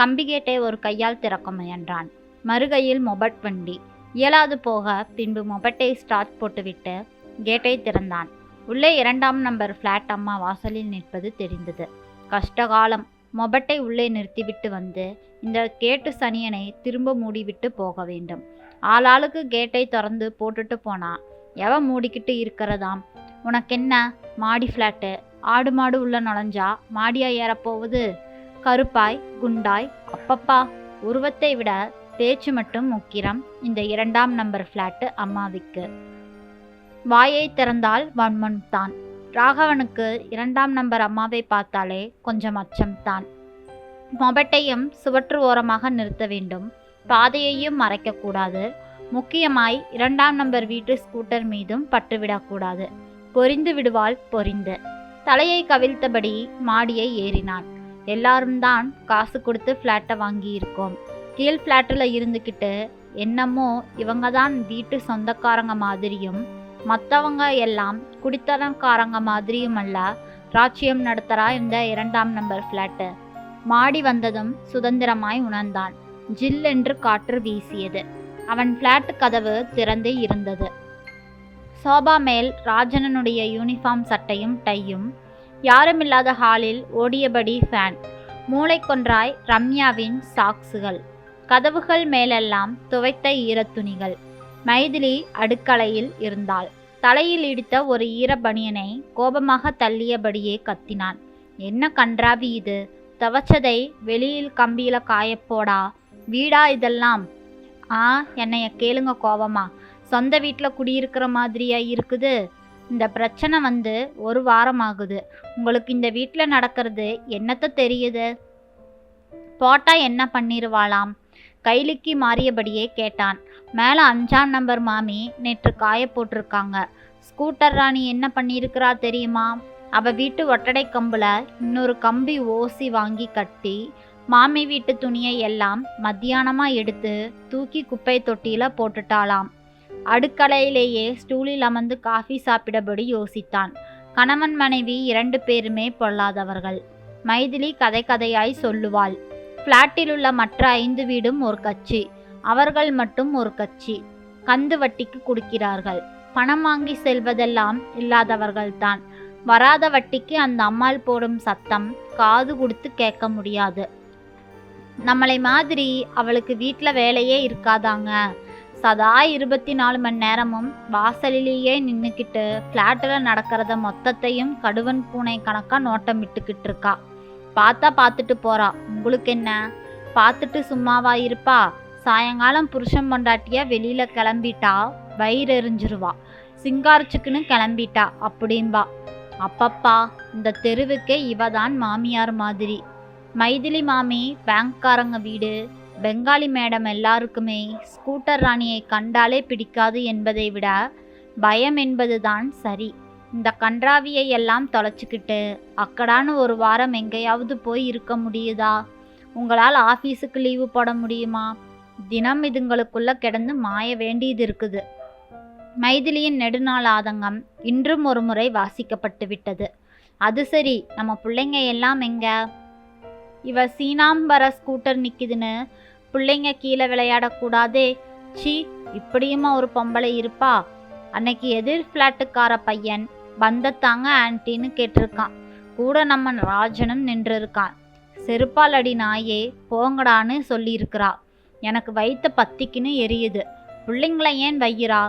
கம்பி கேட்டை ஒரு கையால் திறக்க முயன்றான். மறுகையில் மொபட் வண்டி. இயலாது போக பின்பு மொபட்டை ஸ்டார்ட் போட்டுவிட்டு கேட்டை திறந்தான். உள்ளே 2ஆம் நம்பர் ஃப்ளாட் அம்மா வாசலில் நிற்பது தெரிந்தது. கஷ்டகாலம். மொபட்டை உள்ளே நிறுத்திவிட்டு வந்து இந்த கேட்டு சனியனை திரும்ப மூடிவிட்டு போக வேண்டும். ஆளாளுக்கு கேட்டை திறந்து போட்டுட்டு போனா எவன் மூடிக்கிட்டு இருக்கிறதாம்? உனக்கென்ன மாடி ஃப்ளாட்டு? ஆடு மாடு உள்ள நுழைஞ்சா மாடியா ஏறப்போகுது? கருப்பாய் குண்டாய், அப்பப்பா, உருவத்தை விட பேச்சு மட்டும் முக்கிரம் இந்த 2ஆம் நம்பர் ஃப்ளாட்டு அம்மாவிக்கு. வாயை திறந்தால் வன்மன் தான். ராகவனுக்கு 2ஆம் நம்பர் அம்மாவை பார்த்தாலே கொஞ்சம் அச்சம்தான். மொபட்டையும் சுவற்று ஓரமாக நிறுத்த வேண்டும். பாதையையும் மறைக்கக்கூடாது. முக்கியமாய் 2ஆம் நம்பர் வீட்டு ஸ்கூட்டர் மீதும் பட்டுவிடக்கூடாது. பொரிந்து விடுவாள் பொரிந்து. தலையை கவிழ்த்தபடி மாடியை ஏறினான். எல்லாரும் தான் காசு கொடுத்து ஃப்ளாட்டை வாங்கியிருக்கோம். கீழ் ஃப்ளாட்டில் இருந்துக்கிட்டு என்னமோ இவங்க தான் வீட்டு சொந்தக்காரங்க மாதிரியும் மற்றவங்க எல்லாம் குடித்தனக்காரங்க மாதிரியும் அல்ல ராச்சியம் நடத்துகிறா இந்த 2ஆம் நம்பர் ஃப்ளாட்டு. மாடி வந்ததும் சுதந்திரமாய் உணர்ந்தான். ஜில்லென்று காற்று வீசியது. அவன் ஃப்ளாட் கதவு திறந்தே இருந்தது. சோபா மேல் ராஜனனுடைய யூனிஃபார்ம் சட்டையும் டையும். யாருமில்லாத ஹாலில் ஓடியபடி ஃபேன். மூளைக்கொன்றாய் ரம்யாவின் சாக்ஸுகள். கதவுகள் மேலெல்லாம் துவைத்த ஈரத்துணிகள். மைதிலி அடுக்கலையில் இருந்தாள். தலையில் இடித்த ஒரு ஈரபனியனை கோபமாக தள்ளியபடியே கத்தினான். என்ன கன்றாவி இது? துவைச்சதை வெளியில் கம்பியில காயப்போடா. வீடா இதெல்லாம்? என்னைய கேளுங்க கோபமா. சொந்த வீட்டில் குடியிருக்கிற மாதிரியா இருக்குது? இந்த பிரச்சனை வந்து 1 வாரம் ஆகுது. உங்களுக்கு இந்த வீட்டில் நடக்கிறது என்னத்த தெரியுது? போட்டா என்ன பண்ணிருவாளாம்? கைலிக்கு மாறியபடியே கேட்டான். மேலே 5ஆம் நம்பர் மாமி நேற்று காய போட்டிருக்காங்க. ஸ்கூட்டர் ராணி என்ன பண்ணியிருக்கிறா தெரியுமா? அவள் வீட்டு ஒட்டடை கம்பில் இன்னொரு கம்பி ஓசி வாங்கி கட்டி மாமி வீட்டு துணியை எல்லாம் மத்தியானமாக எடுத்து தூக்கி குப்பை தொட்டியில் போட்டுட்டாளாம். அடுக்கலையிலேயே ஸ்டூலில் அமர்ந்து காஃபி சாப்பிடபடி யோசித்தான். கணவன் மனைவி 2 பேருமே பொல்லாதவர்கள். மைதிலி கதை கதையாய் சொல்லுவாள். ஃப்ளாட்டில் உள்ள மற்ற 5 வீடும் ஒரு கட்சி. அவர்கள் மட்டும் ஒரு கட்சி. கந்து வட்டிக்கு கொடுக்கிறார்கள். பணம் வாங்கி செல்வதெல்லாம் இல்லாதவர்கள்தான். வராத வட்டிக்கு அந்த அம்மாள் போடும் சத்தம் காது கொடுத்து கேட்க முடியாது. நம்மளை மாதிரி அவளுக்கு வீட்டில் வேலையே இருக்காதாங்க. சதா 24 மணி நேரமும் வாசலிலேயே நின்றுக்கிட்டு ஃப்ளாட்டில் நடக்கிறத மொத்தத்தையும் கடுவன் பூனை கணக்காக நோட்டம் விட்டுக்கிட்டு இருக்கா. பார்த்தா பார்த்துட்டு போறா. உங்களுக்கு என்ன? பார்த்துட்டு சும்மாவா இருப்பா? சாயங்காலம் புருஷன் பொண்டாட்டியா வெளியில கிளம்பிட்டா வயிறு எரிஞ்சிருவா. சிங்காரிச்சுக்குன்னு கிளம்பிட்டா அப்படின்பா. அப்பப்பா, இந்த தெருவுக்கே இவ தான் மாமியார் மாதிரி. மைதிலி மாமி பேங்க்காரங்க வீடு. பெங்காலி மேடம் எல்லாருக்குமே ஸ்கூட்டர் ராணியை கண்டாலே பிடிக்காது என்பதை விட பயம் என்பதுதான் சரி. இந்த கன்றாவியை எல்லாம் தொலைச்சிக்கிட்டு அக்கடான்னு 1 வாரம் எங்கேயாவது போய் இருக்க முடியுதா? உங்களால் ஆஃபீஸுக்கு லீவு போட முடியுமா? தினம் இதுங்களுக்குள்ள கிடந்து மாய வேண்டியது இருக்குது. மைதிலியின் நெடுநாள் ஆதங்கம் இன்றும் ஒரு முறை வாசிக்கப்பட்டு விட்டது. அது சரி, நம்ம பிள்ளைங்க எல்லாம் எங்க? இவ சீனாம்பர ஸ்கூட்டர் நிற்கிதுன்னு பிள்ளைங்க கீழே விளையாடக்கூடாதே. சி, இப்படியுமா ஒரு பொம்பளை இருப்பா? அன்னைக்கு எதிர் ஃப்ளாட்டுக்கார பையன் பந்தத்தாங்க ஆன்ட்டின்னு கேட்டிருக்கான். கூட நம்ம ராஜனும் நின்று இருக்கான். செருப்பால் அடி நாயே போங்கடான்னு சொல்லியிருக்கிறா. எனக்கு வைத்த பத்திக்குன்னு எரியுது. பிள்ளைங்களை ஏன் வைக்கிறா?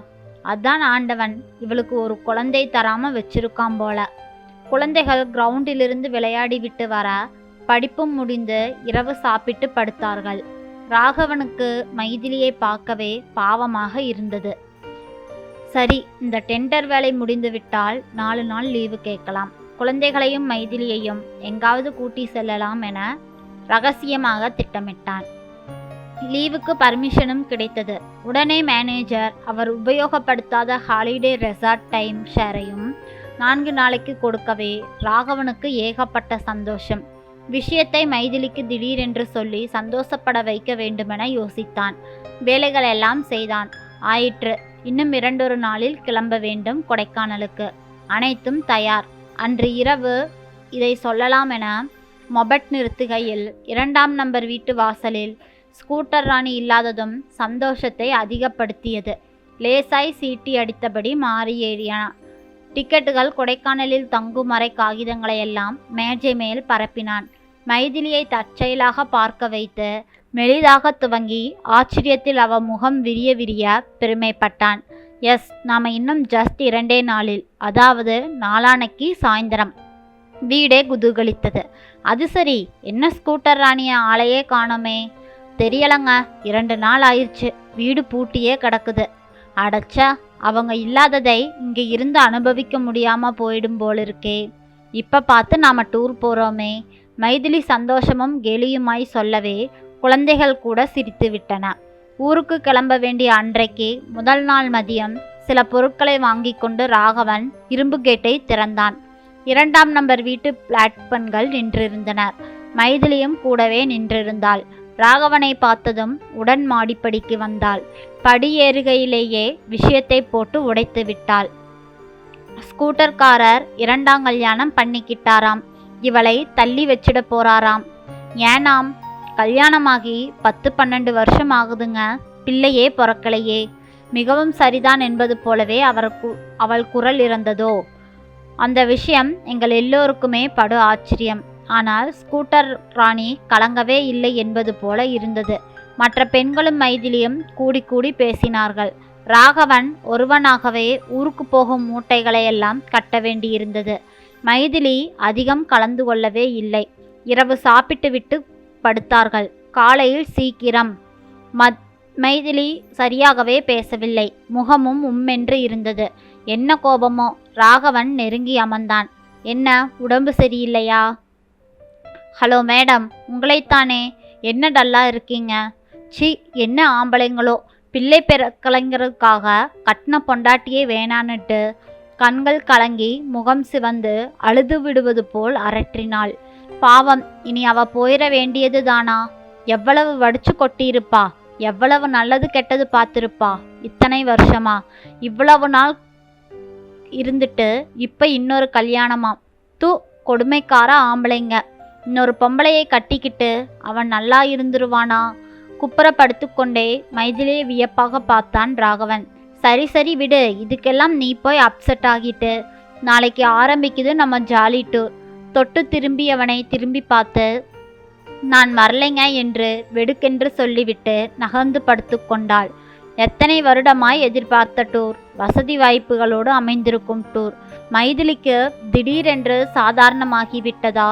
அதான் ஆண்டவன் இவளுக்கு ஒரு குழந்தை தராமல் வச்சிருக்கான் போல. குழந்தைகள் கிரவுண்டிலிருந்து விளையாடி விட்டு வர படிப்பும் முடிந்து இரவு சாப்பிட்டு படுத்தார்கள். ராகவனுக்கு மைதிலியை பார்க்கவே பாவமாக இருந்தது. சரி, இந்த டெண்டர் வேலை முடிந்து விட்டால் 4 நாள் லீவு கேட்கலாம். குழந்தைகளையும் மைதிலியையும் எங்காவது கூட்டி செல்லலாம் என ரகசியமாக திட்டமிட்டான். லீவுக்கு பர்மிஷனும் கிடைத்தது. உடனே மேனேஜர் அவர் உபயோகப்படுத்தாத ஹாலிடே ரெசார்ட் டைம் ஷேரையும் 4 நாளைக்கு கொடுக்கவே ராகவனுக்கு ஏகப்பட்ட சந்தோஷம். விஷயத்தை மைதிலிக்கு திடீரென்று சொல்லி சந்தோஷப்பட வைக்க வேண்டுமென யோசித்தான். வேலைகள் எல்லாம் செய்தான். ஆயிற்று. இன்னும் 2 நாளில் கிளம்ப வேண்டும் கொடைக்கானலுக்கு. அனைத்தும் தயார். அன்று இரவு இதை சொல்லலாம் என மொபட் நிறுத்துகையில் 2ஆம் நம்பர் வீட்டு வாசலில் ஸ்கூட்டர் ராணி இல்லாததும் சந்தோஷத்தை அதிகப்படுத்தியது. லேசாய் சீட்டி அடித்தபடி மாறி ஏறினான். டிக்கெட்டுகள், கொடைக்கானலில் தங்கும் அறை காகிதங்களையெல்லாம் மேஜை மேல் பரப்பினான். மைதிலியை தற்செயலாக பார்க்க வைத்து மெலிதாக துவங்கி ஆச்சரியத்தில் அவ முகம் விரிய விரிய பெருமைப்பட்டான். எஸ், நாம இன்னும் ஜஸ்ட் 2 நாளில், அதாவது நாளானைக்கு சாயந்தரம். வீடே குதூகலித்தது. அது சரி, என்ன ஸ்கூட்டர் ராணிய ஆளையே காணோமே? தெரியலங்க, 2 நாள் ஆயிடுச்சு, வீடு பூட்டியே கிடக்குது. அடச்சா, அவங்க இல்லாததை இங்கே இருந்து அனுபவிக்க முடியாம போயிடும் போலிருக்கே. இப்ப பார்த்து நாம டூர் போறோமே. மைதிலி சந்தோஷமும் கெலியுமாய் சொல்லவே குழந்தைகள் கூட சிரித்து விட்டன. ஊருக்கு கிளம்ப வேண்டிய அன்றைக்கு முதல் நாள் மதியம் சில பொருட்களை வாங்கி கொண்டு ராகவன் இரும்பு கேட்டை திறந்தான். 2ஆம் நம்பர் வீட்டு பிளாட்பெண்கள் நின்றிருந்தனர். மைதிலியும் கூடவே நின்றிருந்தாள். ராகவனை பார்த்ததும் உடன் மாடிப்படிக்கு வந்தாள். படியேறுகையிலேயே விஷயத்தை போட்டு உடைத்து விட்டாள். ஸ்கூட்டர்காரர் 2ஆம் கல்யாணம் பண்ணிக்கிட்டாராம். இவளை தள்ளி வச்சிட போறாராம். ஏனாம்? கல்யாணமாகி 10-12 வருஷம் ஆகுதுங்க, பிள்ளையே பிறக்கலையே. மிகவும் சரிதான் என்பது போலவே அவள் குரல் இருந்ததோ. அந்த விஷயம் எங்கள் எல்லோருக்குமே படு ஆச்சரியம். ஆனால் ஸ்கூட்டர் ராணி கலங்கவே இல்லை என்பது போல இருந்தது. மற்ற பெண்களும் மைதிலியும் கூடி கூடி பேசினார்கள். ராகவன் ஒருவனாகவே ஊருக்கு போகும் மூட்டைகளை எல்லாம் கட்ட வேண்டியிருந்தது. மைதிலி அதிகம் கலந்து கொள்ளவே இல்லை. இரவு சாப்பிட்டு விட்டு படுத்தார்கள். காலையில் சீக்கிரம். மைதிலி சரியாகவே பேசவில்லை. முகமும் உம்மென்று இருந்தது. என்ன கோபமோ? ராகவன் நெருங்கி அமர்ந்தான். என்ன, உடம்பு சரியில்லையா? ஹலோ மேடம், உங்களைத்தானே. என்ன டல்லா இருக்கீங்க? சி, என்ன ஆம்பளைங்களோ, பிள்ளை பிறக்கலைங்கிறதுக்காக கட்டின பொண்டாட்டியே வேணான்னுட்டு கண்கள் கலங்கி முகம் சிவந்து அழுது விடுவது போல் அரற்றினாள். பாவம், இனி அவ போயிட வேண்டியது தானா? எவ்வளவு வடிச்சு கொட்டியிருப்பா, எவ்வளவு நல்லது கெட்டது பார்த்திருப்பா. இத்தனை வருஷமா இவ்வளவு நாள் இருந்துட்டு இப்ப இன்னொரு கல்யாணமாம். கொடுமைக்கார ஆம்பளைங்க. இன்னொரு பொம்பளையை கட்டிக்கிட்டு அவன் நல்லா இருந்துருவானா? குப்புறப்படுத்து கொண்டே மைதிலியை வியப்பாக பார்த்தான் ராகவன். சரி சரி விடு, இதுக்கெல்லாம் நீ போய் அப்செட் ஆகிட்டு. நாளைக்கு ஆரம்பிக்குது நம்ம ஜாலி டூர். தொட்டு திரும்பியவனை திரும்பி பார்த்து நான் வரலைங்க என்று வெடுக்கென்று சொல்லிவிட்டு நகர்ந்து படுத்து கொண்டாள். எத்தனை வருடமாய் எதிர்பார்த்த டூர், வசதி வாய்ப்புகளோடு அமைந்திருக்கும் டூர் மைதிலிக்கு திடீரென்று சாதாரணமாகிவிட்டதா?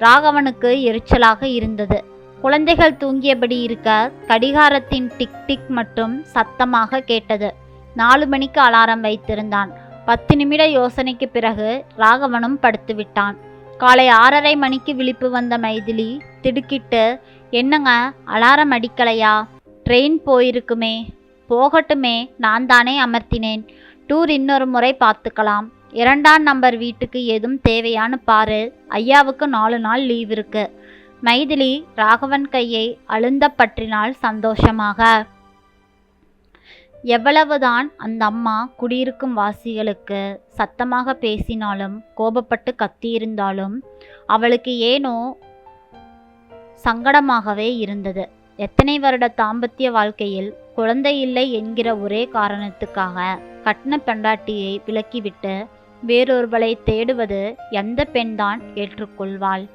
ராகவனுக்கு எரிச்சலாக இருந்தது. குழந்தைகள் தூங்கியபடி இருக்க கடிகாரத்தின் டிக் டிக் மட்டும் சத்தமாக கேட்டது. 4 மணிக்கு அலாரம் வைத்திருந்தான். 10 நிமிட யோசனைக்கு பிறகு ராகவனும் படுத்துவிட்டான். காலை 6:30 மணிக்கு விழிப்பு வந்த மைதிலி திடுக்கிட்டு, என்னங்க, அலாரம் அடிக்கலையா? ட்ரெயின் போயிருக்குமே. போகட்டுமே, நான் தானே அமர்த்தினேன். டூர் இன்னொரு முறை பார்த்துக்கலாம். 2ஆம் நம்பர் வீட்டுக்கு எதுவும் தேவையான்னு பாரு. ஐயாவுக்கு 4 நாள் லீவ் இருக்கு. மைதிலி ராகவன் கையை அழுந்த பற்றினாள் சந்தோஷமாக. எவ்வளவுதான் அந்த அம்மா குடியிருக்கும் வாசிகளுக்கு சத்தமாக பேசினாலும் கோபப்பட்டு கத்தியிருந்தாலும் அவளுக்கு ஏனோ சங்கடமாகவே இருந்தது. எத்தனை வருட தாம்பத்திய வாழ்க்கையில் குழந்தை இல்லை என்கிற ஒரே காரணத்துக்காக கட்டின பெண்டாட்டியை விலக்கிவிட்டு வேறொருவளை தேடுவது எந்த பெண்தான் ஏற்றுக்கொள்வாள்?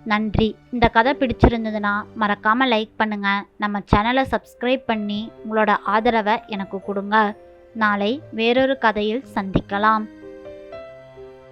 நன்றி. இந்த கதை பிடிச்சிருந்ததுன்னா மறக்காமல் லைக் பண்ணுங்கள். நம்ம சேனலை சப்ஸ்கிரைப் பண்ணி உங்களோட ஆதரவை எனக்கு கொடுங்க. நாளை வேறொரு கதையில் சந்திக்கலாம்.